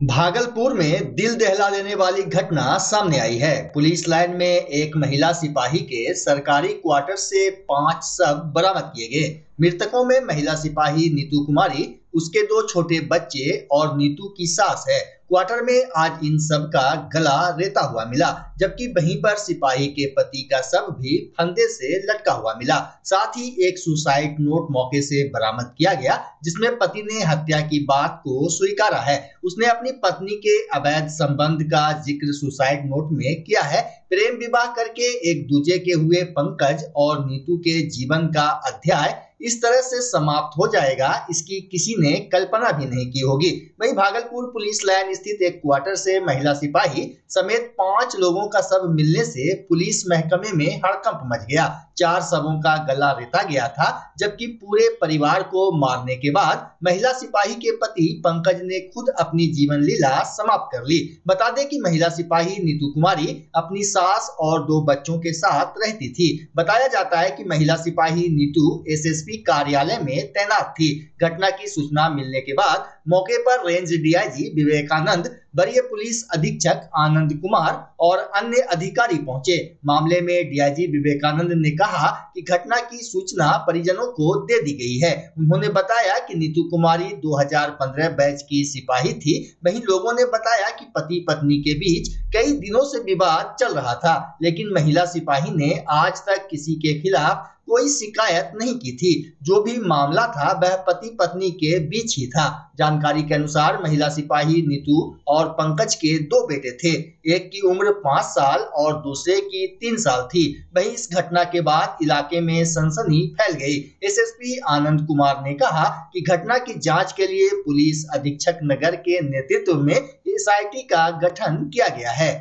भागलपुर में दिल दहला देने वाली घटना सामने आई है। पुलिस लाइन में एक महिला सिपाही के सरकारी क्वार्टर से 5 शव बरामद किए गए। मृतकों में महिला सिपाही नीतू कुमारी, उसके 2 छोटे बच्चे और नीतू की सास है। क्वार्टर में आज इन सब का गला रेता हुआ मिला, जबकि वहीं पर सिपाही के पति का शव भी फंदे से लटका हुआ मिला। साथ ही एक सुसाइड नोट मौके से बरामद किया गया, जिसमें पति ने हत्या की बात को स्वीकारा है। उसने अपनी पत्नी के अवैध संबंध का जिक्र सुसाइड नोट में किया है। प्रेम विवाह करके एक दूजे के हुए पंकज और नीतू के जीवन का अध्याय इस तरह से समाप्त हो जाएगा, इसकी किसी ने कल्पना भी नहीं की होगी। वहीं भागलपुर पुलिस लाइन स्थित एक क्वार्टर से महिला सिपाही समेत 5 लोगों का शव मिलने से पुलिस महकमे में हड़कंप मच गया। 4 शवों का गला रेता गया था, जबकि पूरे परिवार को मारने के बाद महिला सिपाही के पति पंकज ने खुद अपनी जीवन लीला समाप्त कर ली। बता दें कि महिला सिपाही नीतू कुमारी अपनी सास और 2 बच्चों के साथ रहती थी। बताया जाता है कि महिला सिपाही नीतू एसएसपी कार्यालय में तैनात थी। घटना की सूचना मिलने के बाद मौके पर रेंज डीआईजी विवेकानंद, वरीय पुलिस अधीक्षक आनंद कुमार और अन्य अधिकारी पहुंचे। मामले में डीआईजी विवेकानंद ने कहा कि घटना की सूचना परिजनों को दे दी गई है। उन्होंने बताया कि नीतू कुमारी 2015 बैच की सिपाही थी। वहीं लोगों ने बताया कि पति पत्नी के बीच कई दिनों से विवाद चल रहा था, लेकिन महिला सिपाही ने आज तक किसी के खिलाफ कोई शिकायत नहीं की थी। जो भी मामला था वह पति पत्नी के बीच ही था। जानकारी के अनुसार महिला सिपाही नीतू और पंकज के 2 बेटे थे। एक की उम्र 5 साल और दूसरे की 3 साल थी। वहीं इस घटना के बाद इलाके में सनसनी फैल गई। एसएसपी आनंद कुमार ने कहा कि घटना की जांच के लिए पुलिस अधीक्षक नगर के नेतृत्व में एसआईटी का गठन किया गया है।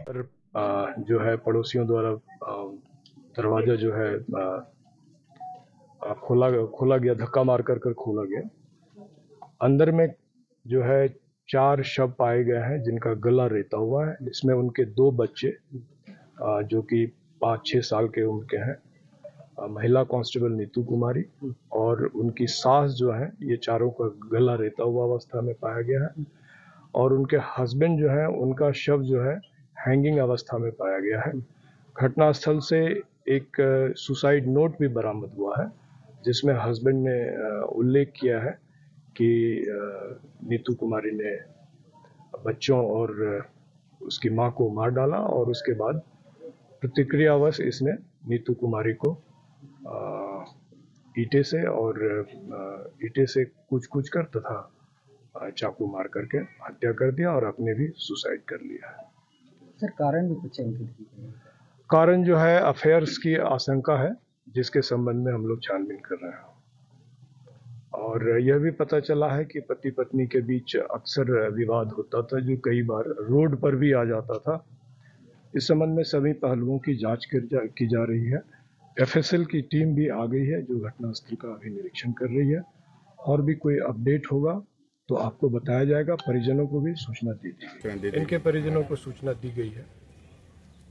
जो है पड़ोसियों द्वारा दरवाजा जो है खोला गया, धक्का मार कर खोला गया। अंदर में जो है 4 शव पाए गए हैं जिनका गला रेता हुआ है। इसमें उनके 2 बच्चे जो कि 5-6 साल के उम्र के हैं, महिला कांस्टेबल नीतू कुमारी और उनकी सास जो है, ये चारों का गला रेता हुआ अवस्था में पाया गया है। और उनके हस्बैंड जो है, उनका शव जो है हैंगिंग अवस्था में पाया गया है। घटनास्थल से एक सुसाइड नोट भी बरामद हुआ है, जिसमें हस्बैंड ने उल्लेख किया है कि नीतू कुमारी ने बच्चों और उसकी मां को मार डाला और उसके बाद प्रतिक्रियावश इसने नीतू कुमारी को ईंटे से कुछ कर तथा चाकू मार करके हत्या कर दिया और अपने भी सुसाइड कर लिया है। सर, कारण भी कुछ है? कारण जो है अफेयर्स की आशंका है, जिसके संबंध में हम लोग छानबीन कर रहे हैं। और यह भी पता चला है कि पति पत्नी के बीच अक्सर विवाद होता था, जो कई बार रोड पर भी आ जाता था। इस संबंध में सभी पहलुओं की जांच की जा रही है। एफएसएल की टीम भी आ गई है, जो घटनास्थल का अभी निरीक्षण कर रही है। और भी कोई अपडेट होगा तो आपको बताया जाएगा। परिजनों को भी सूचना दी गई। इनके परिजनों को सूचना दी गई है।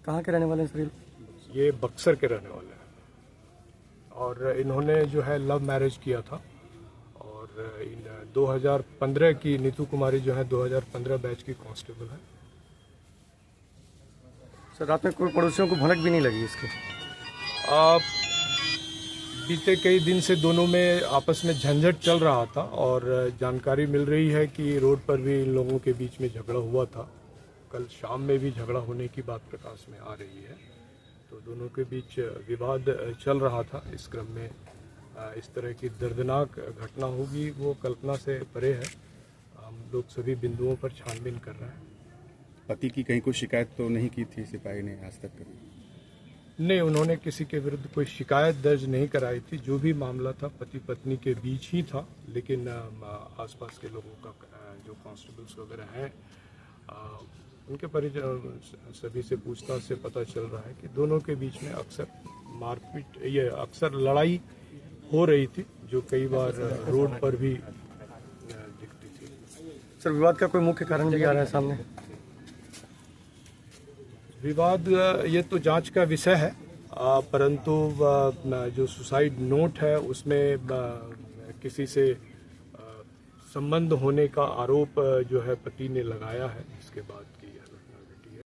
कहाँ के रहने वाले हैं सर? ये बक्सर के रहने वाले हैं और इन्होंने जो है लव मैरिज किया था। और 2015 की नीतू कुमारी जो है 2015 बैच की कांस्टेबल है। सर, रात में कोई पड़ोसियों को भनक भी नहीं लगी इसके? बीते कई दिन से दोनों में आपस में झंझट चल रहा था और जानकारी मिल रही है कि रोड पर भी इन लोगों के बीच में झगड़ा हुआ था। कल शाम में भी झगड़ा होने की बात प्रकाश में आ रही है। तो दोनों के बीच विवाद चल रहा था। इस क्रम में इस तरह की दर्दनाक घटना होगी वो कल्पना से परे है। हम लोग सभी बिंदुओं पर छानबीन कर रहे हैं। पति की कहीं कोई शिकायत तो नहीं की थी सिपाही ने आज तक? नहीं, उन्होंने किसी के विरुद्ध कोई शिकायत दर्ज नहीं कराई थी। जो भी मामला था पति पत्नी के बीच ही था, लेकिन आसपास के लोगों का जो कांस्टेबल्स वगैरह हैं उनके परिजन सभी से पूछताछ से पता चल रहा है कि दोनों के बीच में अक्सर मारपीट, ये अक्सर लड़ाई हो रही थी, जो कई बार रोड पर भी दिखती थी। सर, विवाद का कोई मुख्य कारण भी आ रहा है सामने? विवाद ये तो जांच का विषय है, परंतु जो सुसाइड नोट है उसमें किसी से संबंध होने का आरोप जो है पति ने लगाया है, इसके बाद की यह घटना घटी है।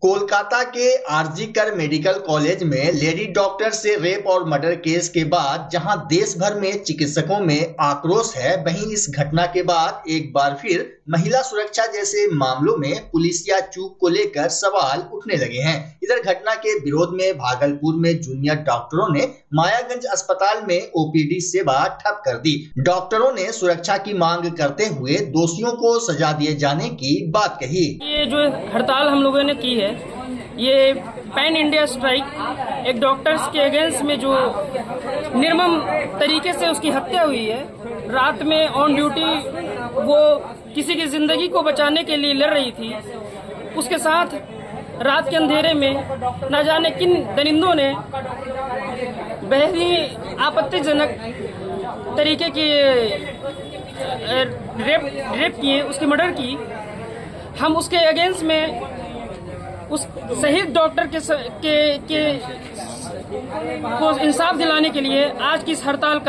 कोलकाता के आरजीकर मेडिकल कॉलेज में लेडी डॉक्टर से रेप और मर्डर केस के बाद जहां देश भर में चिकित्सकों में आक्रोश है, वहीं इस घटना के बाद एक बार फिर महिला सुरक्षा जैसे मामलों में पुलिसिया चूक को लेकर सवाल उठने लगे हैं। इधर घटना के विरोध में भागलपुर में जूनियर डॉक्टरों ने मायागंज अस्पताल में ओपीडी सेवा ठप कर दी। डॉक्टरों ने सुरक्षा की मांग करते हुए दोषियों को सजा दिए जाने की बात कही। ये जो हड़ताल हम लोगों ने की है, ये पैन इंडिया स्ट्राइक, एक डॉक्टर्स के अगेंस्ट में जो निर्मम तरीके से उसकी हत्या हुई है। रात में ऑन ड्यूटी वो किसी की जिंदगी को बचाने के लिए लड़ रही थी, उसके साथ रात के अंधेरे में न जाने किन दरिंदों ने बेहद ही आपत्तिजनक तरीके की रेप किए, उसकी मर्डर की। हम उसके अगेंस्ट में उस शहीद डॉक्टर के को इंसाफ दिलाने के लिए आज की इस हड़ताल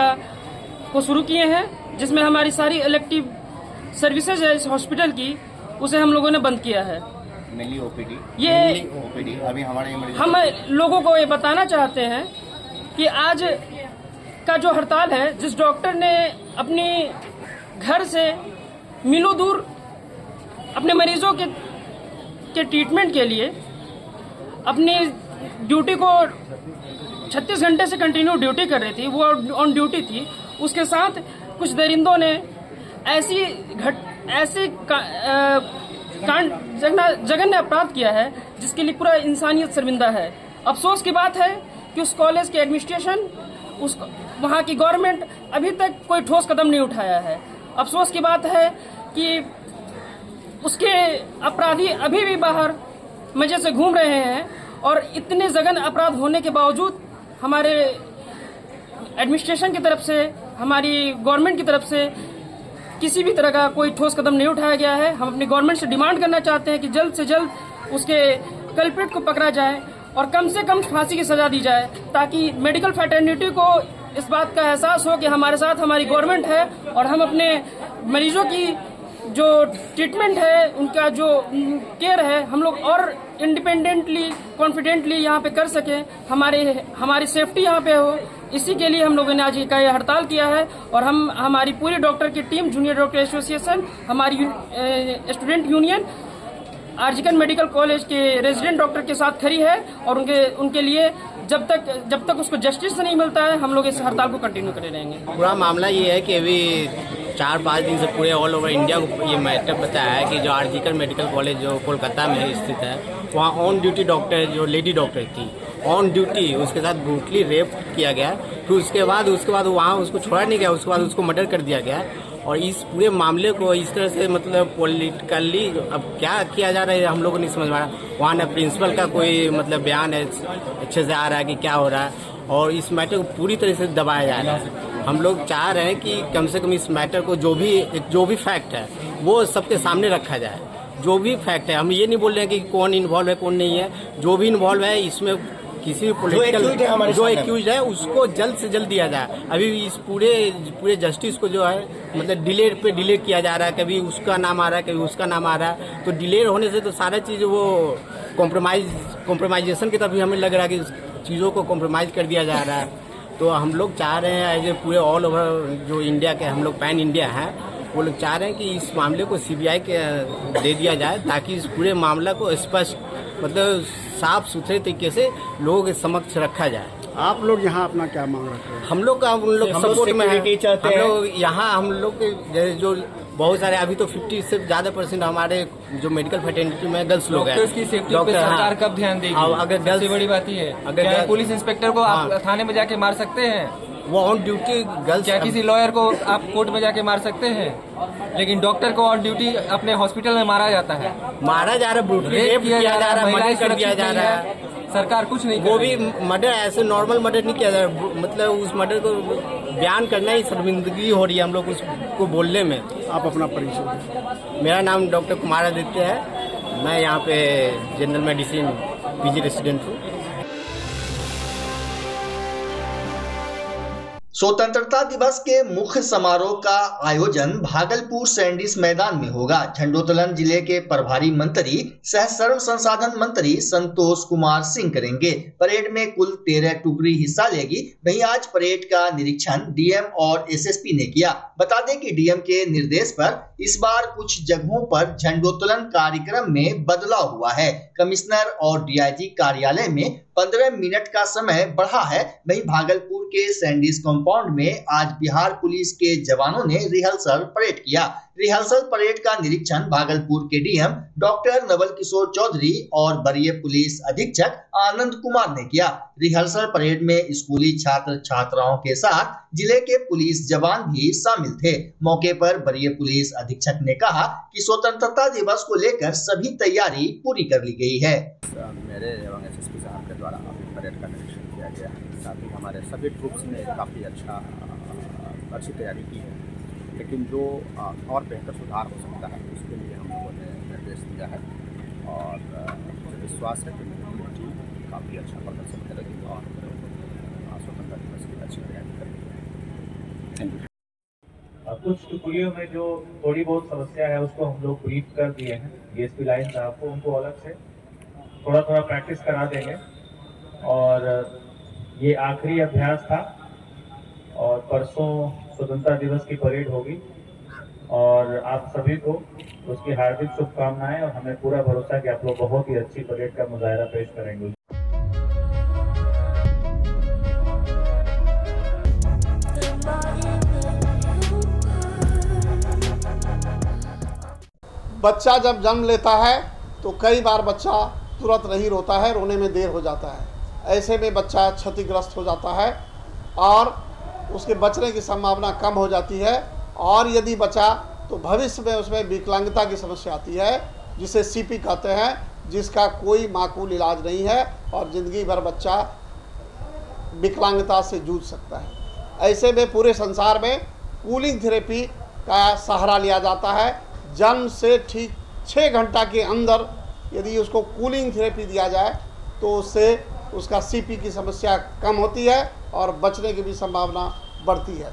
को शुरू किए हैं, जिसमें हमारी सारी इलेक्टिव सर्विसेज है इस हॉस्पिटल की, उसे हम लोगों ने बंद किया है। ये अभी हमारे हम लोगों को ये बताना चाहते हैं कि आज का जो हड़ताल है, जिस डॉक्टर ने अपनी घर से मीलों दूर अपने मरीजों के ट्रीटमेंट के लिए अपनी ड्यूटी को 36 घंटे से कंटिन्यू ड्यूटी कर रही थी, वो ऑन ड्यूटी थी, उसके साथ कुछ दरिंदों ने ऐसी जघन्य अपराध किया है जिसके लिए पूरा इंसानियत शर्मिंदा है। अफसोस की बात है कि उस कॉलेज के एडमिनिस्ट्रेशन, वहाँ की गवर्नमेंट अभी तक कोई ठोस कदम नहीं उठाया है। अफसोस की बात है कि उसके अपराधी अभी भी बाहर मजे से घूम रहे हैं और इतने जघन्य अपराध होने के बावजूद हमारे एडमिनिस्ट्रेशन की तरफ से, हमारी गवर्नमेंट की तरफ से किसी भी तरह का कोई ठोस कदम नहीं उठाया गया है। हम अपनी गवर्नमेंट से डिमांड करना चाहते हैं कि जल्द से जल्द उसके कल्प्रिट को पकड़ा जाए और कम से कम फांसी की सजा दी जाए, ताकि मेडिकल फ्रेटर्निटी को इस बात का एहसास हो कि हमारे साथ हमारी गवर्नमेंट है और हम अपने मरीजों की जो ट्रीटमेंट है, उनका जो केयर है, हम लोग और इंडिपेंडेंटली, कॉन्फिडेंटली यहाँ पे कर सकें, हमारी सेफ्टी यहाँ पे हो। इसी के लिए हम लोगों ने आज ये हड़ताल किया है और हमारी पूरी डॉक्टर की टीम, जूनियर डॉक्टर एसोसिएशन, हमारी student union RG Kar medical college के रेजिडेंट डॉक्टर के साथ खड़ी है और उनके लिए जब तक उसको जस्टिस नहीं मिलता है, हम लोग इस हड़ताल को कंटिन्यू करे रहेंगे। पूरा मामला ये है कि अभी 4-5 दिन से पूरे ऑल ओवर इंडिया को ये मैटर पता है कि जो आरजीकर मेडिकल कॉलेज जो कोलकाता में स्थित है, वहाँ ऑन ड्यूटी डॉक्टर, जो लेडी डॉक्टर थी ऑन ड्यूटी, उसके साथ ब्रूटली रेप किया गया। फिर उसके बाद वहाँ उसको छोड़ा नहीं गया, उसके बाद उसको मर्डर कर दिया गया। और इस पूरे मामले को इस तरह से मतलब पॉलिटिकली अब क्या किया जा रहा है हम लोगों को नहीं समझ में आ रहा। वहाँ न प्रिंसिपल का कोई मतलब बयान है अच्छे से आ रहा है कि क्या हो रहा है, और इस मैटर को पूरी तरह से दबाया जा रहा है। हम लोग चाह रहे हैं कि कम से कम इस मैटर को जो भी फैक्ट है वो सबके सामने रखा जाए। जो भी फैक्ट है, हम ये नहीं बोल रहे हैं कि कौन इन्वॉल्व है कौन नहीं है, जो भी इन्वॉल्व है इसमें किसी भी पॉलिटिकल जो एक्यूज है उसको जल्द से जल्द दिया जाए। अभी इस पूरे जस्टिस को जो है मतलब डिले किया जा रहा है, कभी उसका नाम आ रहा है कभी उसका नाम आ रहा है, तो डिले होने से तो सारा चीज़ वो कॉम्प्रोमाइजेशन की तरफ हमें लग रहा है कि चीज़ों को कॉम्प्रोमाइज़ कर दिया जा रहा है। तो हम लोग चाह रहे हैं एज ए पूरे ऑल ओवर जो इंडिया के हम लोग पैन इंडिया है, वो लोग चाह रहे हैं कि इस मामले को सीबीआई के दे दिया जाए, ताकि इस पूरे मामला को स्पष्ट मतलब साफ सुथरे तरीके से लोगों के समक्ष रखा जाए। आप लोग यहाँ अपना क्या मांग रखते हैं? हम लोग सपोर्ट में है। हम लोग यहाँ हम लोग के जो बहुत सारे अभी तो 50 से ज्यादा % हमारे जो मेडिकल फ्रेटर्निटी में गर्ल्स लोग हैं। उसकी सेफ्टी पे सरकार कब ध्यान देगी? अगर गर्ल्स बड़ी बात ही है, अगर पुलिस इंस्पेक्टर को आप थाने में जाके मार सकते हैं, वो ऑन ड्यूटी गर्ल्स, क्या किसी लॉयर को आप कोर्ट में जाके मार सकते हैं? लेकिन डॉक्टर को ऑन ड्यूटी अपने हॉस्पिटल में मारा जाता है, मारा जा रहा है, ब्रूटली रेप किया जा रहा है, मर्डर कर दिया जा रहा है। सरकार कुछ नहीं, वो भी मर्डर ऐसे नॉर्मल मर्डर नहीं किया जा रहा, मतलब उस मर्डर को बयान करना ही शर्मिंदगी हो रही है हम लोग उसको बोलने में। आप अपना परिचय? मेरा नाम डॉक्टर कुमार आदित्य है। मैं यहाँ पे जनरल मेडिसिन पीजी रेसिडेंट हूँ। स्वतंत्रता दिवस के मुख्य समारोह का आयोजन भागलपुर सैंडिस मैदान में होगा। झंडोत्तोलन जिले के प्रभारी मंत्री सह श्रम संसाधन मंत्री संतोष कुमार सिंह करेंगे। परेड में कुल 13 टुकड़ी हिस्सा लेगी। वहीं आज परेड का निरीक्षण डीएम और एसएसपी ने किया। बता दें कि डीएम के निर्देश पर इस बार कुछ जगहों पर झंडोत्तोलन कार्यक्रम में बदलाव हुआ है। कमिश्नर और डीआईजी कार्यालय में 15 मिनट का समय बढ़ा है। वहीं भागलपुर के सैंडिस कंपाउंड में आज बिहार पुलिस के जवानों ने रिहर्सल परेड किया। रिहर्सल परेड का निरीक्षण भागलपुर के डीएम डॉक्टर नवल किशोर चौधरी और वरीय पुलिस अधीक्षक आनंद कुमार ने किया। रिहर्सल परेड में स्कूली छात्र छात्राओं के साथ जिले के पुलिस जवान भी शामिल थे। मौके पर वरीय पुलिस अधीक्षक ने कहा कि स्वतंत्रता दिवस को लेकर सभी तैयारी पूरी कर ली गई है। मेरे एवं एसएसपी साहब के द्वारा परेड का निरीक्षण किया गया है। साथ ही हमारे सभी ट्रूप्स ने काफ़ी अच्छी तैयारी की है, लेकिन जो और बेहतर सुधार हो सकता है उसके लिए हम लोगों ने निर्देश दिया है और मुझे विश्वास है कि मेरी टीम काफ़ी अच्छा प्रदर्शन करेगी और स्वतंत्रता दिवस की अच्छी तैयारी करेगी। Thank you. कुछ टुकड़ियों में जो थोड़ी बहुत समस्या है उसको हम लोग ब्रीफ कर दिए हैं डीएसपी लाइन साहब को, उनको अलग से थोड़ा प्रैक्टिस करा देंगे। और ये आखिरी अभ्यास था और परसों स्वतंत्रता दिवस की परेड होगी और आप सभी को उसकी हार्दिक शुभकामनाएं और हमें पूरा भरोसा है कि आप लोग बहुत ही अच्छी परेड का मुजाहरा पेश करेंगे। बच्चा जब जन्म लेता है तो कई बार बच्चा तुरंत नहीं रोता है, रोने में देर हो जाता है। ऐसे में बच्चा क्षतिग्रस्त हो जाता है और उसके बचने की संभावना कम हो जाती है। और यदि बचा तो भविष्य में उसमें विकलांगता की समस्या आती है, जिसे सीपी कहते हैं, जिसका कोई माकूल इलाज नहीं है और ज़िंदगी भर बच्चा विकलांगता से जूझ सकता है। ऐसे में पूरे संसार में कूलिंग थेरेपी का सहारा लिया जाता है। जन्म से ठीक 6 घंटा के अंदर यदि उसको कूलिंग थेरेपी दिया जाए तो उससे उसका सीपी की समस्या कम होती है और बचने की भी संभावना बढ़ती है।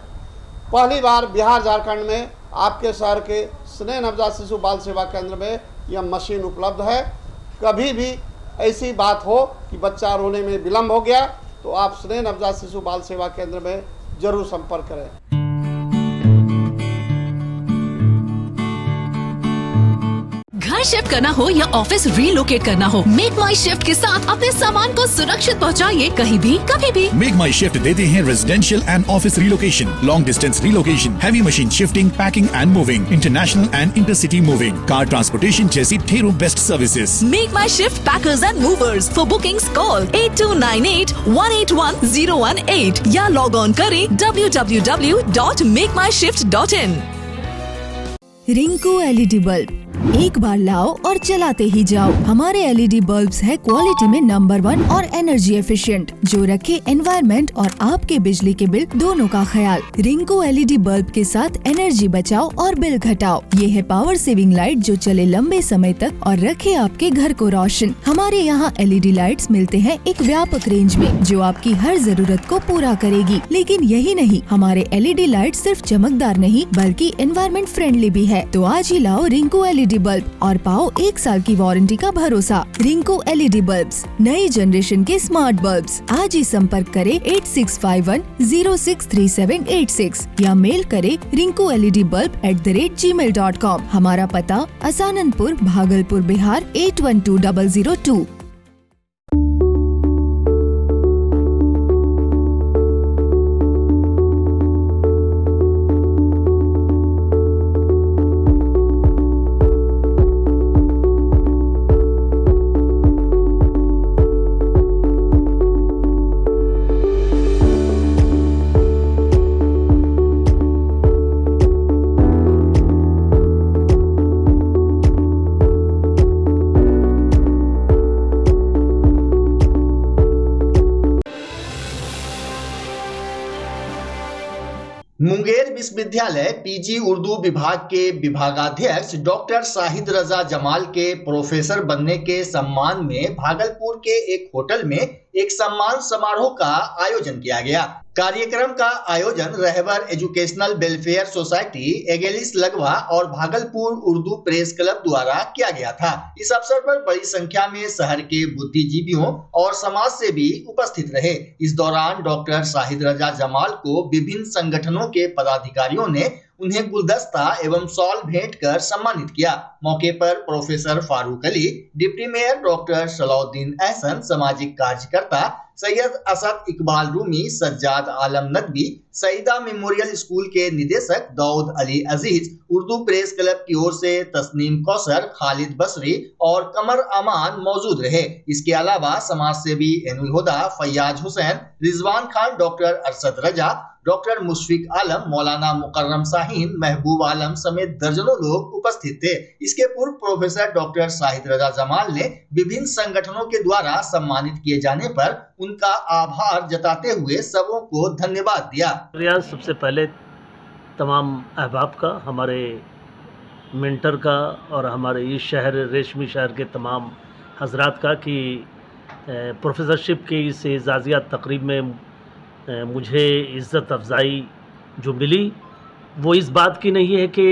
पहली बार बिहार झारखंड में आपके शहर के स्नेह नवजात शिशु बाल सेवा केंद्र में यह मशीन उपलब्ध है। कभी भी ऐसी बात हो कि बच्चा रोने में विलम्ब हो गया तो आप स्नेह नवजात शिशु बाल सेवा केंद्र में जरूर संपर्क करें। घर शिफ्ट करना हो या ऑफिस रीलोकेट करना हो, मेक माई शिफ्ट के साथ अपने सामान को सुरक्षित पहुंचाइए कहीं भी कभी भी। मेक माई शिफ्ट देते हैं residential and office relocation, long distance relocation, heavy machine shifting, packing and moving, international and intercity moving, car transportation जैसी ढेरों best services. Make my shift packers and movers. For bookings call 8298-181-018 या log on करें www.makemyshift.in। Rinku LED bulb एक बार लाओ और चलाते ही जाओ। हमारे एलईडी बल्ब्स है क्वालिटी में नंबर 1 और एनर्जी एफिशिएंट, जो रखे एनवायरनमेंट और आपके बिजली के बिल दोनों का ख्याल। रिंकू एलईडी बल्ब के साथ एनर्जी बचाओ और बिल घटाओ। ये है पावर सेविंग लाइट जो चले लंबे समय तक और रखे आपके घर को रोशन। हमारे यहाँ एलईडी लाइट्स मिलते हैं एक व्यापक रेंज में जो आपकी हर जरूरत को पूरा करेगी। लेकिन यही नहीं, हमारे एलईडी लाइट सिर्फ चमकदार नहीं बल्कि एनवायरनमेंट फ्रेंडली भी है। तो आज ही लाओ रिंकू एलईडी बल्ब और पाओ 1 साल की वारंटी का भरोसा। रिंकू एलईडी बल्ब्स, नई जनरेशन के स्मार्ट बल्ब्स। आज ही संपर्क करें 8651063786 या मेल करें rinku.led.bulb@gmail.com। हमारा पता असाननपुर, भागलपुर, बिहार 812002। मुंगेर विश्वविद्यालय पीजी उर्दू विभाग के विभागाध्यक्ष डॉक्टर शाहिद रजा जमाल के प्रोफेसर बनने के सम्मान में भागलपुर के एक होटल में एक सम्मान समारोह का आयोजन किया गया। कार्यक्रम का आयोजन रहबर एजुकेशनल वेलफेयर सोसाइटी, एगेलिस लगवा और भागलपुर उर्दू प्रेस क्लब द्वारा किया गया था। इस अवसर पर बड़ी संख्या में शहर के बुद्धिजीवियों और समाज सेवी उपस्थित रहे। इस दौरान डॉक्टर शाहिद रजा जमाल को विभिन्न संगठनों के पदाधिकारियों ने उन्हें गुलदस्ता एवं शॉल भेंट कर सम्मानित किया। मौके पर professor Farooq Ali, deputy mayor doctor Salauddin Ehsan, सामाजिक कार्यकर्ता सैयद असद इकबाल रूमी, सज्जाद आलम नकवी, सईदा मेमोरियल स्कूल के निदेशक दाऊद अली अजीज, उर्दू प्रेस क्लब की ओर से तस्नीम कौसर, खालिद बसरी और कमर अमान मौजूद रहे। इसके अलावा समाज सेवी एनुल हुदा, फैयाज हुसैन, रिजवान खान, डॉक्टर अरशद रजा, डॉक्टर मुशफिक आलम, मौलाना मुकर्रम शाहीन, महबूब आलम समेत दर्जनों लोग उपस्थित थे। इसके पूर्व प्रोफेसर डॉक्टर शाहिद रजा जमाल ने विभिन्न संगठनों के द्वारा सम्मानित किए जाने पर उनका आभार जताते हुए सबों को धन्यवाद दिया। सबसे पहले तमाम अहबाब का, हमारे मेंटर का और हमारे इस शहर रेशमी शहर के तमाम हजरात का कि प्रोफेसरशिप की इस एजाज़िया तकरीब में मुझे इज़्ज़त अफ़ज़ाई जो मिली वो इस बात की नहीं है कि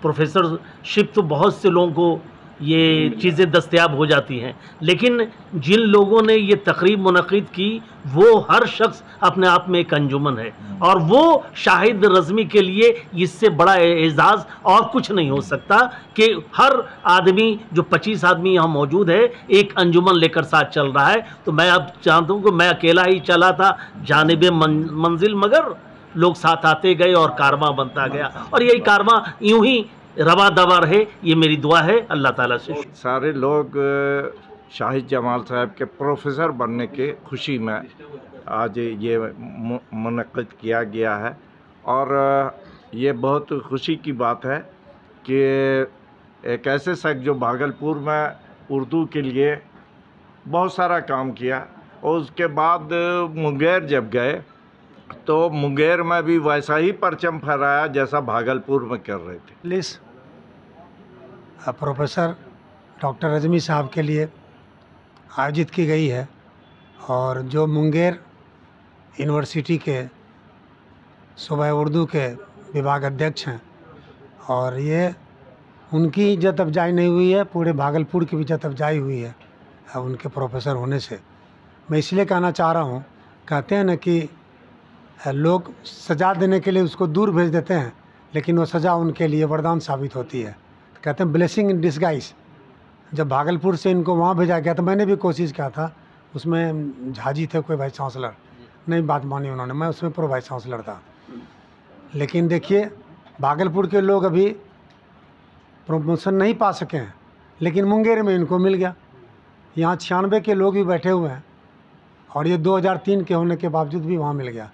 प्रोफेसरशिप तो बहुत से लोगों को ये चीज़ें दस्तयाब हो जाती हैं, लेकिन जिन लोगों ने ये तकरीब मुनक़िद की वो हर शख्स अपने आप में एक अंजुमन है और वो शाहिद रज़मी के लिए इससे बड़ा एजाज़ और कुछ नहीं हो सकता कि हर आदमी जो 25 आदमी यहाँ मौजूद है एक अंजुमन लेकर साथ चल रहा है। तो मैं अब चाहता हूँ कि मैं अकेला ही चला था जानिबे मंजिल, मगर लोग साथ आते गए और कारवां बनता गया और यही कारवां यूं ही रवा दवा रहे, ये मेरी दुआ है अल्लाह ताला से। सारे लोग शाहिद जमाल साहब के प्रोफेसर बनने के खुशी में आज ये मुनक़्क़िद किया गया है और ये बहुत खुशी की बात है कि एक ऐसे शख्स जो भागलपुर में उर्दू के लिए बहुत सारा काम किया और उसके बाद मुंगेर जब गए तो मुंगेर में भी वैसा ही परचम फहराया जैसा भागलपुर में कर रहे थे। प्लीज़ प्रोफेसर डॉक्टर रज़मी साहब के लिए आयोजित की गई है और जो मुंगेर यूनिवर्सिटी के सूबा उर्दू के विभाग अध्यक्ष हैं और ये उनकी इज़्ज़त अफजाई नहीं हुई है, पूरे भागलपुर की इज़्ज़त अफजाई हुई है उनके प्रोफेसर होने से। मैं इसलिए कहना चाह रहा हूँ, कहते हैं ना कि लोग सज़ा देने के लिए उसको दूर भेज देते हैं लेकिन वो सज़ा उनके लिए वरदान साबित होती है। कहते हैं ब्लेसिंग इन डिस्गाइज। जब भागलपुर से इनको वहाँ भेजा गया तो मैंने भी कोशिश किया था, उसमें झाजी थे कोई वाइस चांसलर, नहीं बात मानी उन्होंने, मैं उसमें प्रो वाइस चांसलर था। लेकिन देखिए भागलपुर के लोग अभी प्रमोशन नहीं पा सके हैं लेकिन मुंगेर में इनको मिल गया। यहाँ 96 के लोग भी बैठे हुए हैं और ये 2003 के होने के बावजूद भी वहाँ मिल गया।